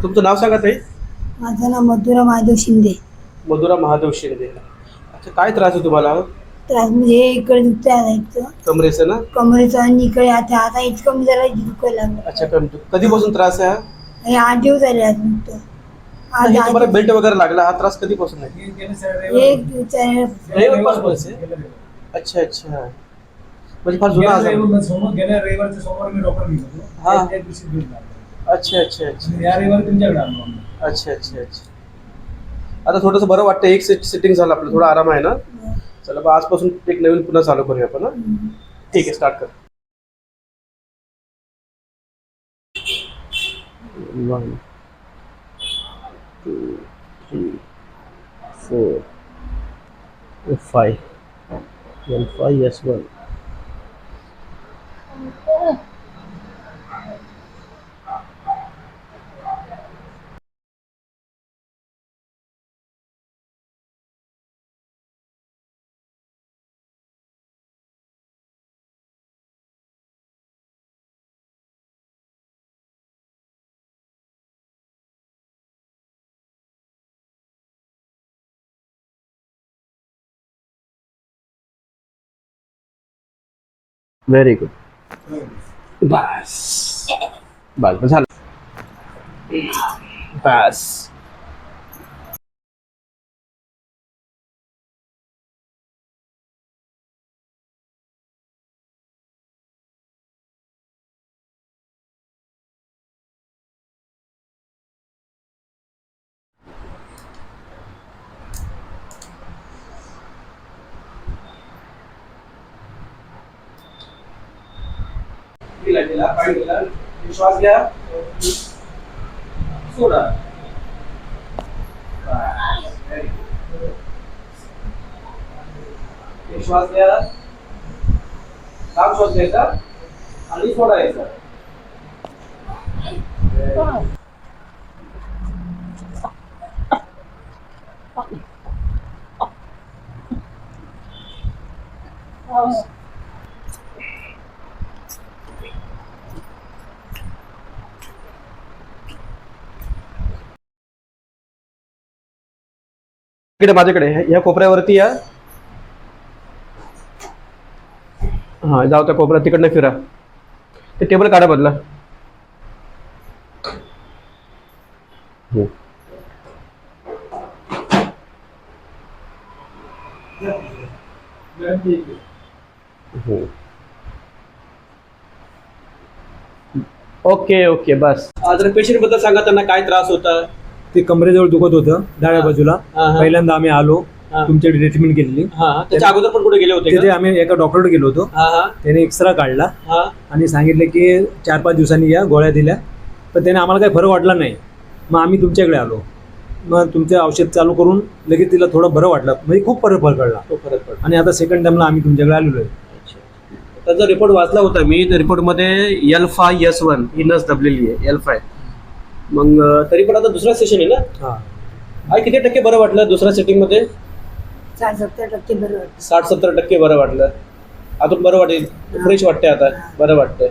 तुमचं नाव सांगा ताई. माझं नाव मधुरा महादेव शिंदे. मधुरा महादेव शिंदे. अच्छा, काय त्रास आहे तुम्हाला? त्रास म्हणजे इकडे दुखतं आहे कमरेचं ना? कमरेचं आणि इकडे आता इतकं कमी जरा दुखायला लागलं. अच्छा, कधीपासून त्रास आहे हा? हे 8 दिवस झाले आज दुखतं. हे तुम्हाला बेल्ट वगैरे लागला, हा त्रास कधीपासून आहे? रविवारपासूनच आहे? अच्छा अच्छा, म्हणजे फार जुना आजार. गेल्या रविवारच्या सोमवार मी डॉक्टर घेतो. हा. त्या दिवशी भेट झाली. अच्छा अच्छा अच्छा या रविवारी तुमच्याकडे आलो. अच्छा अच्छा अच्छा. आता थोडंसं बरं वाटतं, एक सिटिंग झालं आपलं, थोडा आराम आहे ना? चला मग आजपासून एक नवीन पुन्हा चालू करूया आपण. ठीक आहे, स्टार्ट कर. 1 2 3 4 5 5 yes 1. Very good. बस बस बस झालं. बस. श्वास घ्या, सोडा. श्वास घ्या, लांब श्वास घ्यायचा आणि सोडायचा. इकडे माझ्याकडे या कोपऱ्यावरती या. हा, जाऊ त्या कोपऱ्यात, तिकडनं फिरा. ते टेबल काढा बदला. ओके ओके, बस. जर पेशंट बद्दल सांगा, त्यांना काय त्रास होता? ते कमरेजवळ दुखत होतं डाव्या बाजूला. पहिल्यांदा आम्ही आलो, तुमच्याकडे ट्रीटमेंट केलेली. त्याच्या अगोदर पण कुठे गेले होते? तिथे आम्ही एका डॉक्टरकडे गेलो होतो. त्याने एक्सरा काढला आणि सांगितलं की 4-5 दिवसांनी या, गोळ्या दिल्या. पण त्याने आम्हाला काही फरक वाटला नाही. मग आम्ही तुमच्याकडे आलो. मग तुमचं औषध चालू करून लगेच तिला थोडं बरं वाटलं, म्हणजे खूप फरक पडला. आणि आता सेकंड टाइमला आम्ही तुमच्याकडे आलेलो आहे. त्याचा रिपोर्ट वाचला होता मी. त्या रिपोर्टमध्ये L5S1 ही नस दबलेली आहे, L5. मग तरी पण आता दुसरा सेशन आहे ना? हा. किती टक्के बरं वाटलं दुसऱ्या सेटिंग मध्ये? 60-70% बरं वाटतं. 60-70% बरं वाटलं. अजून बरं वाटेल, फ्रेश वाटते आता, बरं वाटतंय.